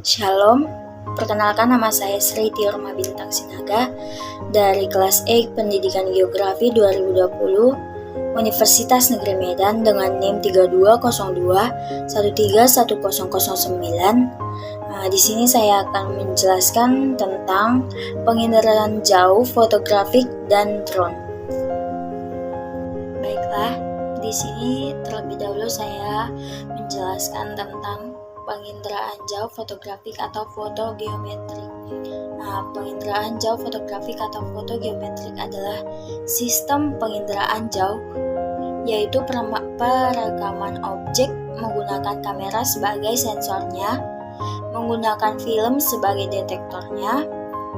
Shalom, perkenalkan nama saya Sri Tiorma Bintang Sinaga dari kelas E Pendidikan Geografi 2020 Universitas Negeri Medan dengan NIM 3202 1310009. Di sini saya akan menjelaskan tentang penginderaan jauh fotografik dan drone. Baiklah, di sini terlebih dahulu saya menjelaskan tentang penginderaan jauh fotografik atau foto geometrik. Penginderaan jauh fotografik atau foto geometrik adalah sistem penginderaan jauh, yaitu perekaman objek menggunakan kamera sebagai sensornya, menggunakan film sebagai detektornya,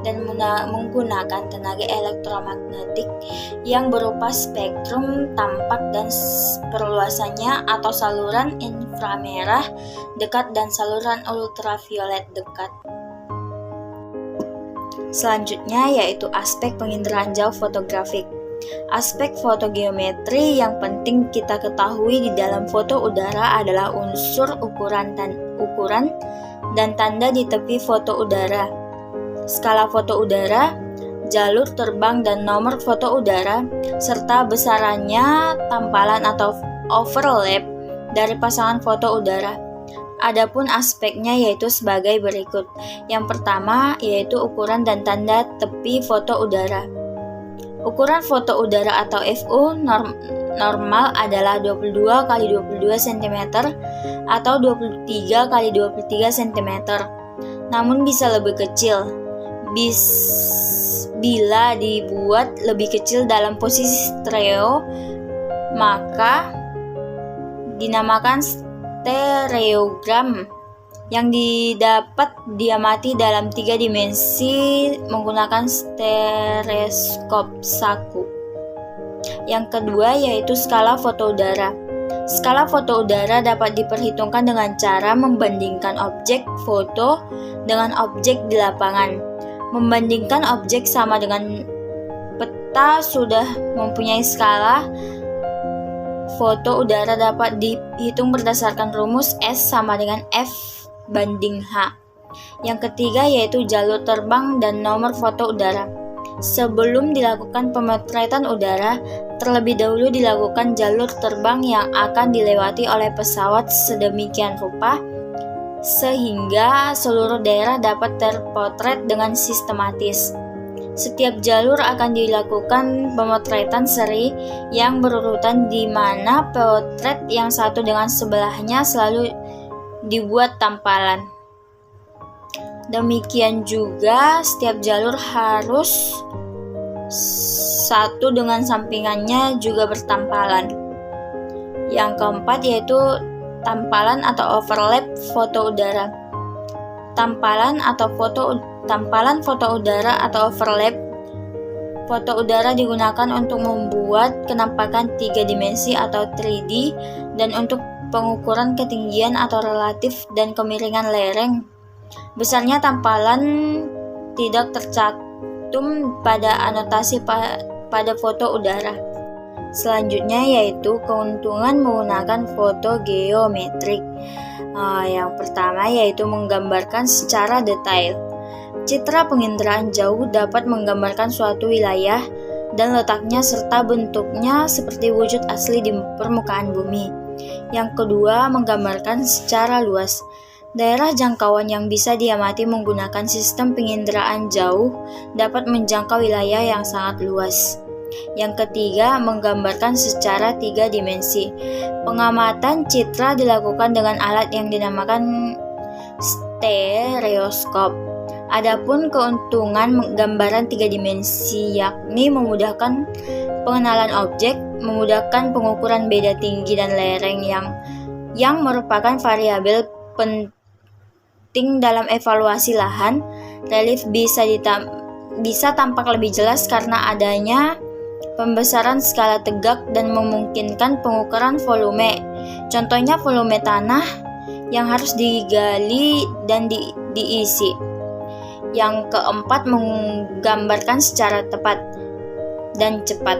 dan menggunakan tenaga elektromagnetik yang berupa spektrum tampak dan perluasannya atau saluran inframerah dekat dan saluran ultraviolet dekat. Selanjutnya yaitu aspek penginderaan jauh fotografik. Aspek fotogeometri yang penting kita ketahui di dalam foto udara adalah unsur ukuran dan tanda di tepi foto udara, skala foto udara, jalur terbang dan nomor foto udara, serta besarannya, tampalan atau overlap dari pasangan foto udara. Adapun aspeknya yaitu sebagai berikut. Yang pertama yaitu ukuran dan tanda tepi foto udara. Ukuran foto udara atau FU normal adalah 22 x 22 cm atau 23 x 23 cm. Namun bisa lebih kecil bila dibuat lebih kecil dalam posisi stereo, maka dinamakan stereogram, yang didapat diamati dalam 3 dimensi menggunakan stereoskop saku. Yang kedua yaitu skala foto udara. Skala foto udara dapat diperhitungkan dengan cara membandingkan objek foto dengan objek di lapangan. Membandingkan objek sama dengan peta sudah mempunyai skala foto udara dapat dihitung berdasarkan rumus S sama dengan F banding H. Yang ketiga yaitu jalur terbang dan nomor foto udara. Sebelum dilakukan pemotretan udara, terlebih dahulu dilakukan jalur terbang yang akan dilewati oleh pesawat sedemikian rupa sehingga seluruh daerah dapat terpotret dengan sistematis. Setiap jalur akan dilakukan pemotretan seri yang berurutan di mana potret yang satu dengan sebelahnya selalu dibuat tampalan. Demikian juga setiap jalur harus satu dengan sampingannya juga bertampalan. Yang keempat yaitu tampalan atau overlap foto udara. Tampalan foto udara atau overlap foto udara digunakan untuk membuat kenampakan 3 dimensi atau 3D dan untuk pengukuran ketinggian atau relatif dan kemiringan lereng. Besarnya tampalan tidak tercantum pada anotasi pada foto udara. Selanjutnya yaitu keuntungan menggunakan foto geometrik. Yang pertama yaitu menggambarkan secara detail. Citra penginderaan jauh dapat menggambarkan suatu wilayah dan letaknya serta bentuknya seperti wujud asli di permukaan bumi. Yang kedua, menggambarkan secara luas. Daerah jangkauan yang bisa diamati menggunakan sistem penginderaan jauh dapat menjangkau wilayah yang sangat luas. Yang ketiga, menggambarkan secara 3 dimensi. Pengamatan citra dilakukan dengan alat yang dinamakan stereoskop. Adapun keuntungan gambaran 3 dimensi yakni memudahkan pengenalan objek, memudahkan pengukuran beda tinggi dan lereng yang merupakan variabel penting dalam evaluasi lahan. Relief bisa tampak lebih jelas karena adanya pembesaran skala tegak dan memungkinkan pengukuran volume. Contohnya volume tanah yang harus digali dan diisi. Yang keempat, menggambarkan secara tepat dan cepat.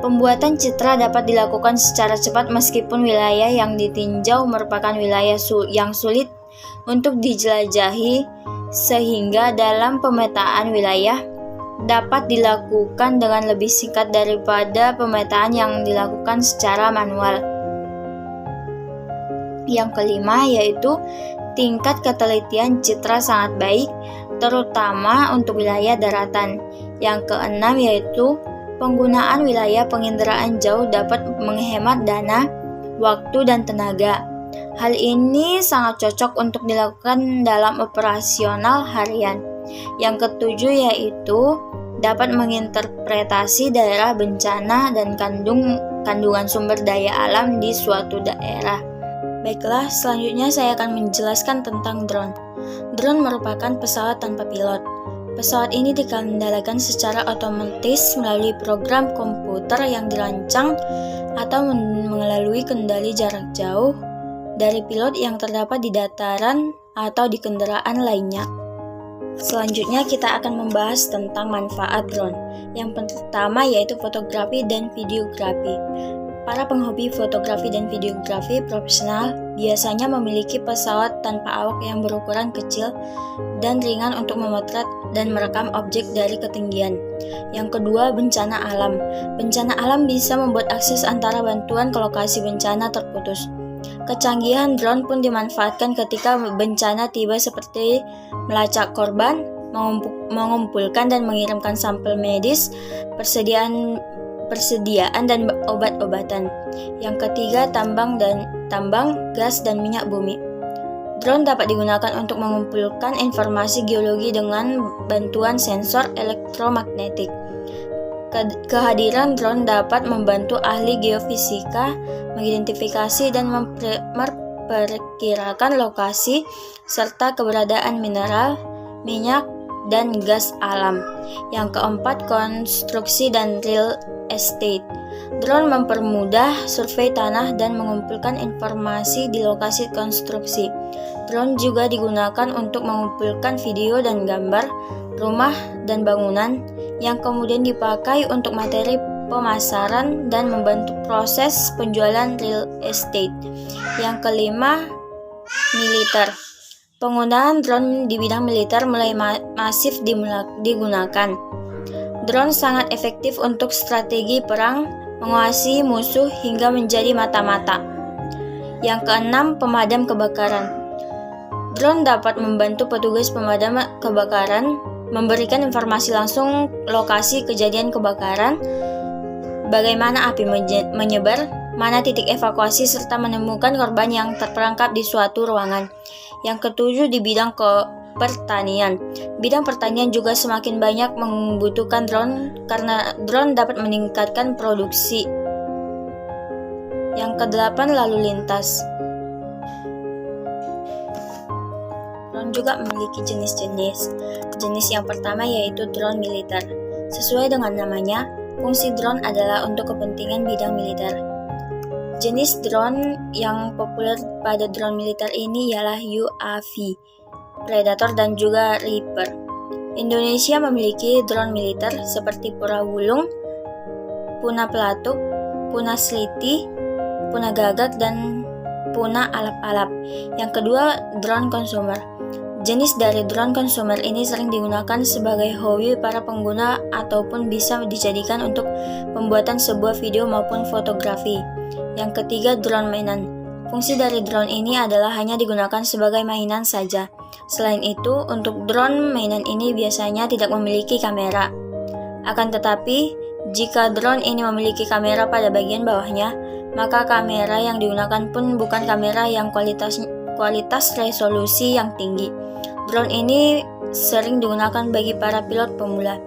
Pembuatan citra dapat dilakukan secara cepat meskipun wilayah yang ditinjau merupakan wilayah yang sulit untuk dijelajahi sehingga dalam pemetaan wilayah dapat dilakukan dengan lebih singkat daripada pemetaan yang dilakukan secara manual. Yang kelima yaitu tingkat ketelitian citra sangat baik, terutama untuk wilayah daratan. Yang keenam yaitu penggunaan wilayah penginderaan jauh dapat menghemat dana, waktu, dan tenaga. Hal ini sangat cocok untuk dilakukan dalam operasional harian. Yang ketujuh yaitu dapat menginterpretasi daerah bencana dan kandungan sumber daya alam di suatu daerah. Baiklah, selanjutnya saya akan menjelaskan tentang drone. Drone merupakan pesawat tanpa pilot. Pesawat ini dikendalikan secara otomatis melalui program komputer yang dirancang atau melalui kendali jarak jauh dari pilot yang terdapat di dataran atau di kendaraan lainnya. Selanjutnya kita akan membahas tentang manfaat drone. Yang pertama yaitu fotografi dan videografi. Para penghobi fotografi dan videografi profesional biasanya memiliki pesawat tanpa awak yang berukuran kecil dan ringan untuk memotret dan merekam objek dari ketinggian. Yang kedua, bencana alam. Bencana alam bisa membuat akses antara bantuan ke lokasi bencana terputus. Kecanggihan drone pun dimanfaatkan ketika bencana tiba seperti melacak korban, mengumpulkan dan mengirimkan sampel medis, persediaan dan obat-obatan. Yang ketiga, tambang, gas, dan minyak bumi. Drone dapat digunakan untuk mengumpulkan informasi geologi dengan bantuan sensor elektromagnetik. Kehadiran drone dapat membantu ahli geofisika mengidentifikasi dan memperkirakan lokasi serta keberadaan mineral, minyak, dan gas alam. Yang keempat, konstruksi dan real estate. Drone mempermudah survei tanah dan mengumpulkan informasi di lokasi konstruksi. Drone juga digunakan untuk mengumpulkan video dan gambar rumah dan bangunan yang kemudian dipakai untuk materi pemasaran dan membantu proses penjualan real estate. Yang kelima, militer. Penggunaan drone di bidang militer mulai masif digunakan. Drone sangat efektif untuk strategi perang, menguasai musuh hingga menjadi mata-mata. Yang keenam, pemadam kebakaran. Drone dapat membantu petugas pemadam kebakaran memberikan informasi langsung lokasi kejadian kebakaran, bagaimana api menyebar, mana titik evakuasi, serta menemukan korban yang terperangkap di suatu ruangan. Yang ketujuh, di bidang pertanian. Bidang pertanian juga semakin banyak membutuhkan drone karena drone dapat meningkatkan produksi. Yang kedelapan, lalu lintas. Drone juga memiliki jenis-jenis. Jenis yang pertama yaitu drone militer. Sesuai dengan namanya, fungsi drone adalah untuk kepentingan bidang militer. Jenis drone yang populer pada drone militer ini ialah UAV, Predator, dan juga Reaper. Indonesia memiliki drone militer seperti Pura Wulung, Puna Pelatuk, Puna Sliti, Puna Gagak, dan Puna Alap-Alap. Yang kedua, drone consumer. Jenis dari drone consumer ini sering digunakan sebagai hobi para pengguna ataupun bisa dijadikan untuk pembuatan sebuah video maupun fotografi. Yang ketiga, drone mainan. Fungsi dari drone ini adalah hanya digunakan sebagai mainan saja. Selain itu, untuk drone mainan ini biasanya tidak memiliki kamera. Akan tetapi, jika drone ini memiliki kamera pada bagian bawahnya, maka kamera yang digunakan pun bukan kamera yang kualitas resolusi yang tinggi. Drone ini sering digunakan bagi para pilot pemula.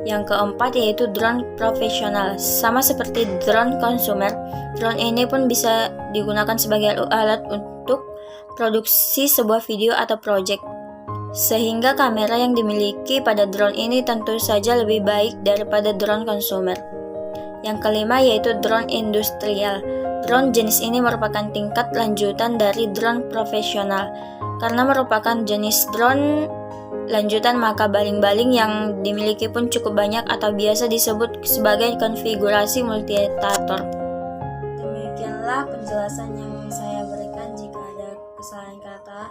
Yang keempat yaitu drone profesional. Sama seperti drone consumer, drone ini pun bisa digunakan sebagai alat untuk produksi sebuah video atau project. Sehingga kamera yang dimiliki pada drone ini tentu saja lebih baik daripada drone consumer. Yang kelima yaitu drone industrial. Drone jenis ini merupakan tingkat lanjutan dari drone profesional. Karena merupakan jenis drone lanjutan, maka baling-baling yang dimiliki pun cukup banyak atau biasa disebut sebagai konfigurasi multirotator. Demikianlah penjelasan yang saya berikan. Jika ada kesalahan kata,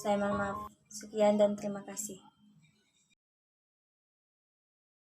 Saya mohon maaf. Sekian dan terima kasih.